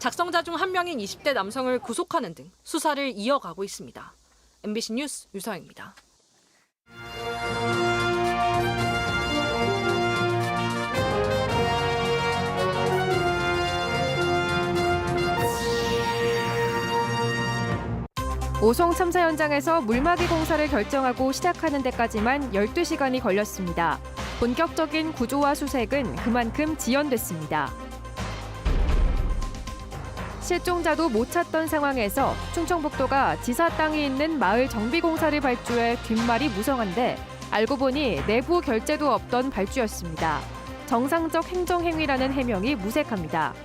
작성자 중 한 명인 20대 남성을 구속하는 등 수사를 이어가고 있습니다. MBC 뉴스 유서영입니다. 오송 참사 현장에서 물막이 공사를 결정하고 시작하는 데까지만 12시간이 걸렸습니다. 본격적인 구조와 수색은 그만큼 지연됐습니다. 실종자도 못 찾던 상황에서 충청북도가 지사 땅이 있는 마을 정비 공사를 발주해 뒷말이 무성한데 알고 보니 내부 결재도 없던 발주였습니다. 정상적 행정행위라는 해명이 무색합니다.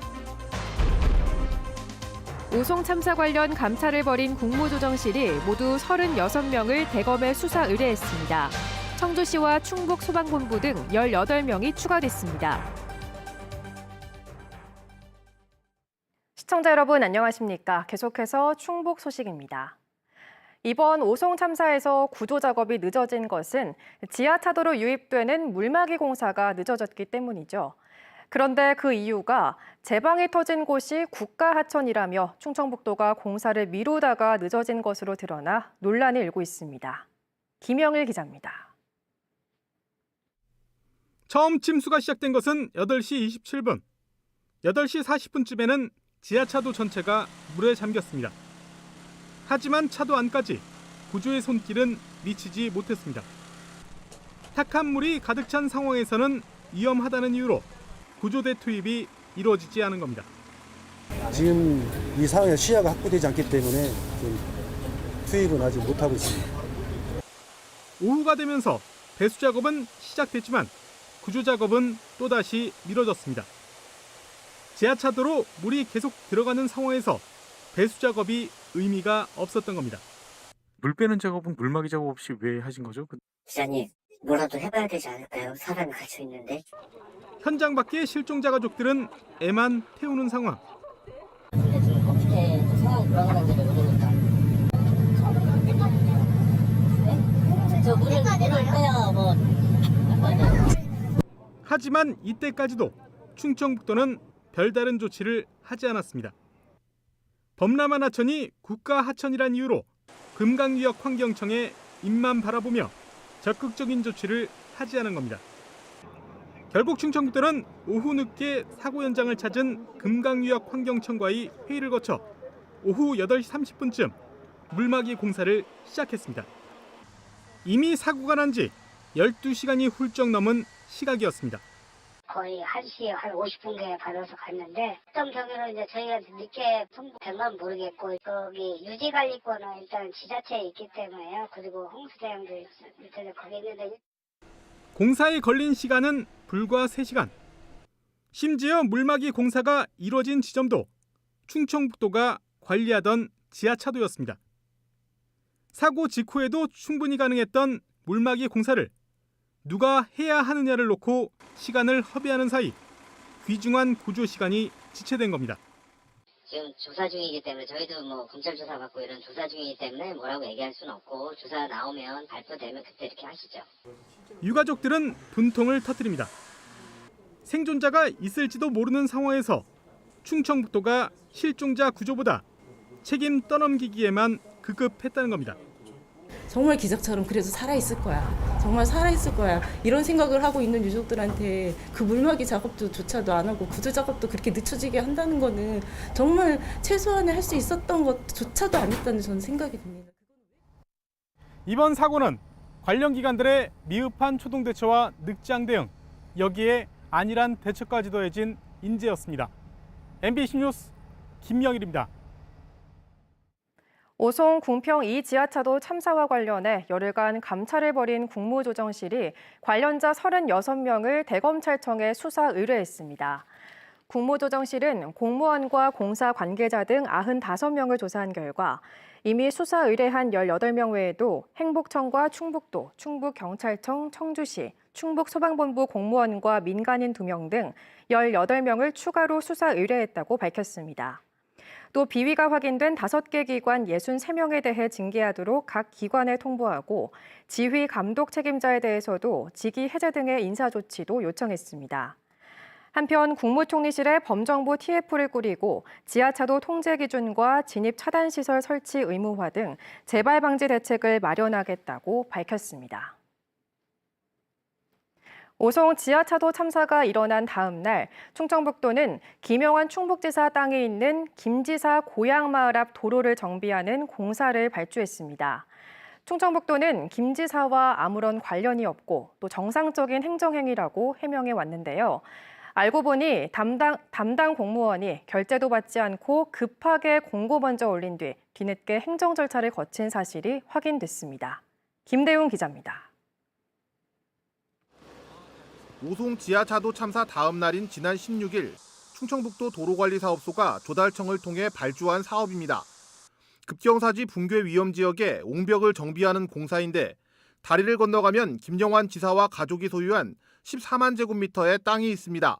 오송 참사 관련 감찰을 벌인 국무조정실이 모두 36명을 대검에 수사 의뢰했습니다. 청주시와 충북 소방본부 등 18명이 추가됐습니다. 시청자 여러분 안녕하십니까? 계속해서 충북 소식입니다. 이번 오송 참사에서 구조 작업이 늦어진 것은 지하차도로 유입되는 물막이 공사가 늦어졌기 때문이죠. 그런데 그 이유가 제방이 터진 곳이 국가하천이라며 충청북도가 공사를 미루다가 늦어진 것으로 드러나 논란이 일고 있습니다. 김영일 기자입니다. 처음 침수가 시작된 것은 8시 27분. 8시 40분쯤에는 지하차도 전체가 물에 잠겼습니다. 하지만 차도 안까지 구조의 손길은 미치지 못했습니다. 탁한 물이 가득 찬 상황에서는 위험하다는 이유로 구조대 투입이 이루어지지 않은 겁니다. 지금 이 상황에 시야가 확보되지 않기 때문에 좀 투입은 아직 못하고 있습니다. 오후가 되면서 배수 작업은 시작됐지만 구조 작업은 또다시 미뤄졌습니다. 지하차도로 물이 계속 들어가는 상황에서 배수 작업이 의미가 없었던 겁니다. 물 빼는 작업은 물막이 작업 없이 왜 하신 거죠? 기자님, 뭐라도 해봐야 되지 않을까요? 사람이 갇혀 있는데. 현장 밖의 실종자 가족들은 애만 태우는 상황. 근데 지금 어떻게 상황이 돌아가는지 모르니까. 네? 저 물을 빼야 뭐. 하지만 이때까지도 충청북도는 별다른 조치를 하지 않았습니다. 범람한 하천이 국가하천이란 이유로 금강유역 환경청에 입만 바라보며 적극적인 조치를 하지 않은 겁니다. 결국 충청북도는 오후 늦게 사고 현장을 찾은 금강유역 환경청과의 회의를 거쳐 오후 8시 30분쯤 물막이 공사를 시작했습니다. 이미 사고가 난 지 12시간이 훌쩍 넘은 시각이었습니다. 거의 1시 한 50분경에 받아서 갔는데 어떤 경우는 이제 저희가 늦게 통보된 건 모르겠고 거기 유지관리권은 일단 지자체에 있기 때문에요. 그리고 홍수대항도 일단 거기 있는데 공사에 걸린 시간은 불과 3시간. 심지어 물막이 공사가 이뤄진 지점도 충청북도가 관리하던 지하차도였습니다. 사고 직후에도 충분히 가능했던 물막이 공사를 누가 해야 하느냐를 놓고 시간을 허비하는 사이 귀중한 구조 시간이 지체된 겁니다. 지금 조사 중이기 때문에 저희도 뭐 검찰 조사 받고 이런 조사 중이기 때문에 뭐라고 얘기할 수는 없고 조사 나오면 발표되면 그때 이렇게 하시죠. 유가족들은 분통을 터뜨립니다. 생존자가 있을지도 모르는 상황에서 충청북도가 실종자 구조보다 책임 떠넘기기에만 급급했다는 겁니다. 정말 기적처럼 그래도 살아있을 거야. 정말 살아있을 거야. 이런 생각을 하고 있는 유족들한테 그 물막이 작업조차도 안 하고 구조 작업도 그렇게 늦춰지게 한다는 거는 정말 최소한의 할 수 있었던 것조차도 안 했다는 저는 생각이 듭니다. 이번 사고는 관련 기관들의 미흡한 초동 대처와 늑장 대응, 여기에 안일한 대처까지 더해진 인재였습니다. MBC 뉴스 김영일입니다. 오송 궁평 2 지하차도 참사와 관련해 열흘간 감찰을 벌인 국무조정실이 관련자 36명을 대검찰청에 수사 의뢰했습니다. 국무조정실은 공무원과 공사 관계자 등 95명을 조사한 결과 이미 수사 의뢰한 18명 외에도 행복청과 충북도, 충북경찰청, 청주시, 충북소방본부 공무원과 민간인 2명 등 18명을 추가로 수사 의뢰했다고 밝혔습니다. 또 비위가 확인된 5개 기관 63명에 대해 징계하도록 각 기관에 통보하고 지휘 감독 책임자에 대해서도 직위 해제 등의 인사조치도 요청했습니다. 한편 국무총리실에 범정부 TF를 꾸리고 지하차도 통제 기준과 진입 차단 시설 설치 의무화 등 재발 방지 대책을 마련하겠다고 밝혔습니다. 오송 지하차도 참사가 일어난 다음 날 충청북도는 김영환 충북지사 땅에 있는 김지사 고향마을 앞 도로를 정비하는 공사를 발주했습니다. 충청북도는 김지사와 아무런 관련이 없고 또 정상적인 행정행위라고 해명해 왔는데요. 알고 보니 담당 공무원이 결제도 받지 않고 급하게 공고 먼저 올린 뒤 뒤늦게 행정 절차를 거친 사실이 확인됐습니다. 김대웅 기자입니다. 오송 지하차도 참사 다음 날인 지난 16일 충청북도 도로관리사업소가 조달청을 통해 발주한 사업입니다. 급경사지 붕괴 위험 지역에 옹벽을 정비하는 공사인데 다리를 건너가면 김영환 지사와 가족이 소유한 14만 제곱미터의 땅이 있습니다.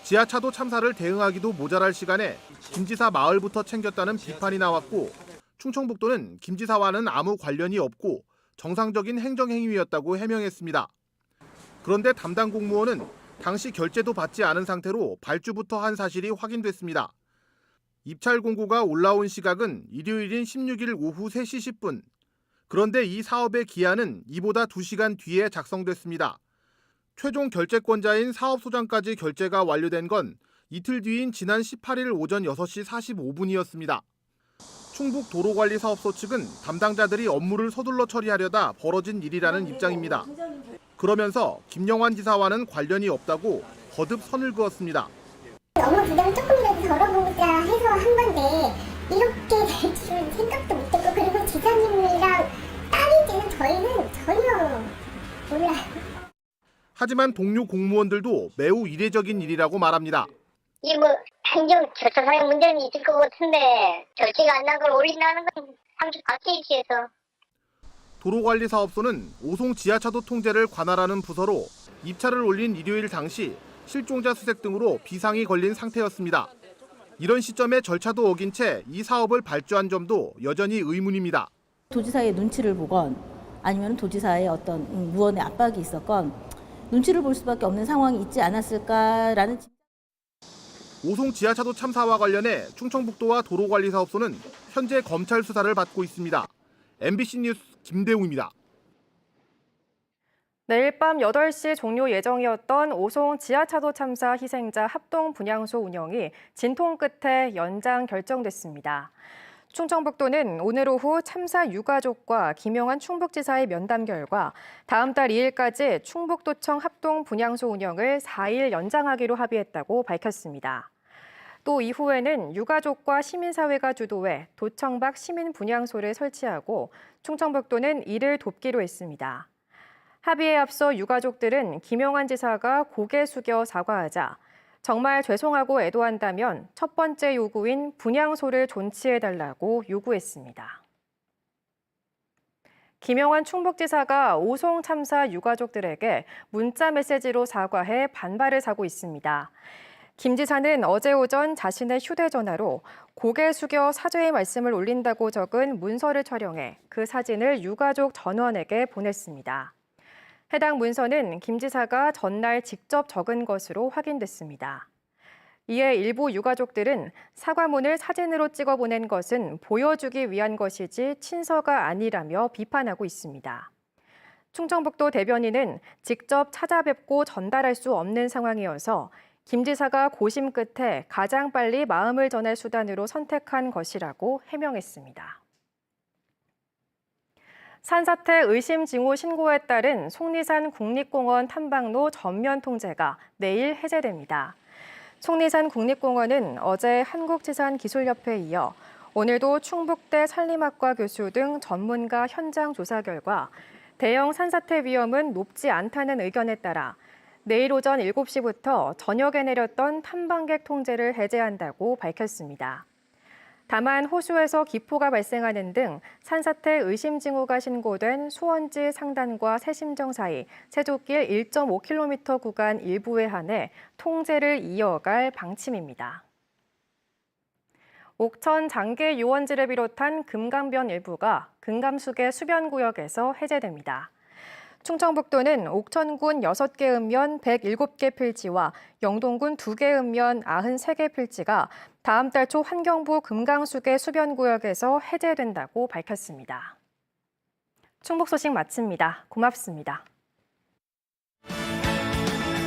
지하차도 참사를 대응하기도 모자랄 시간에 김 지사 마을부터 챙겼다는 비판이 나왔고 충청북도는 김 지사와는 아무 관련이 없고 정상적인 행정행위였다고 해명했습니다. 그런데 담당 공무원은 당시 결제도 받지 않은 상태로 발주부터 한 사실이 확인됐습니다. 입찰 공고가 올라온 시각은 일요일인 16일 오후 3시 10분. 그런데 이 사업의 기한은 이보다 2시간 뒤에 작성됐습니다. 최종 결재권자인 사업소장까지 결제가 완료된 건 이틀 뒤인 지난 18일 오전 6시 45분이었습니다. 충북도로관리사업소 측은 담당자들이 업무를 서둘러 처리하려다 벌어진 일이라는 입장입니다. 그러면서 김영환 지사와는 관련이 없다고 거듭 선을 그었습니다. 업무 부담을 조금이라도 덜어보자 해서 한 건데 이렇게 될 줄은 생각도 못했고 그리고 지사님이랑 딸인지는 저희는 전혀 몰라요. 하지만 동료 공무원들도 매우 이례적인 일이라고 말합니다. 이 행정 절차상의 문제는 있을 것 같은데 결제가 안 난 걸 올린다는 건 상식 박해일치해서. 도로관리사업소는 오송 지하차도 통제를 관할하는 부서로 입찰을 올린 일요일 당시 실종자 수색 등으로 비상이 걸린 상태였습니다. 이런 시점에 절차도 어긴 채 이 사업을 발주한 점도 여전히 의문입니다. 도지사의 눈치를 보건 아니면 도지사의 어떤 무언의 압박이 있었건 눈치를 볼 수밖에 없는 상황이 있지 않았을까라는. 오송 지하차도 참사와 관련해 충청북도와 도로관리사업소는 현재 검찰 수사를 받고 있습니다. MBC 뉴스 김대웅입니다. 내일 밤 8시 종료 예정이었던 오송 지하차도 참사 희생자 합동 분향소 운영이 진통 끝에 연장 결정됐습니다. 충청북도는 오늘 오후 참사 유가족과 김영환 충북지사의 면담 결과 다음 달 2일까지 충북도청 합동 분향소 운영을 4일 연장하기로 합의했다고 밝혔습니다. 또 이후에는 유가족과 시민사회가 주도해 도청 밖 시민 분향소를 설치하고 충청북도는 이를 돕기로 했습니다. 합의에 앞서 유가족들은 김영환 지사가 고개 숙여 사과하자 정말 죄송하고 애도한다면 첫 번째 요구인 분향소를 존치해달라고 요구했습니다. 김영환 충북지사가 오송 참사 유가족들에게 문자 메시지로 사과해 반발을 사고 있습니다. 김 지사는 어제 오전 자신의 휴대전화로 고개 숙여 사죄의 말씀을 올린다고 적은 문서를 촬영해 그 사진을 유가족 전원에게 보냈습니다. 해당 문서는 김 지사가 전날 직접 적은 것으로 확인됐습니다. 이에 일부 유가족들은 사과문을 사진으로 찍어 보낸 것은 보여주기 위한 것이지 친서가 아니라며 비판하고 있습니다. 충청북도 대변인은 직접 찾아뵙고 전달할 수 없는 상황이어서 김 지사가 고심 끝에 가장 빨리 마음을 전할 수단으로 선택한 것이라고 해명했습니다. 산사태 의심 징후 신고에 따른 속리산 국립공원 탐방로 전면 통제가 내일 해제됩니다. 속리산 국립공원은 어제 한국지산기술협회에 이어 오늘도 충북대 산림학과 교수 등 전문가 현장 조사 결과 대형 산사태 위험은 높지 않다는 의견에 따라 내일 오전 7시부터 저녁에 내렸던 탐방객 통제를 해제한다고 밝혔습니다. 다만 호수에서 기포가 발생하는 등 산사태 의심 징후가 신고된 수원지 상단과 새심정 사이 세조길 1.5km 구간 일부에 한해 통제를 이어갈 방침입니다. 옥천 장계 유원지를 비롯한 금강변 일부가 금감수계 수변구역에서 해제됩니다. 충청북도는 옥천군 6개 읍면 107개 필지와 영동군 2개 읍면 93개 필지가 다음 달 초 환경부 금강수계 수변구역에서 해제된다고 밝혔습니다. 충북 소식 마칩니다. 고맙습니다.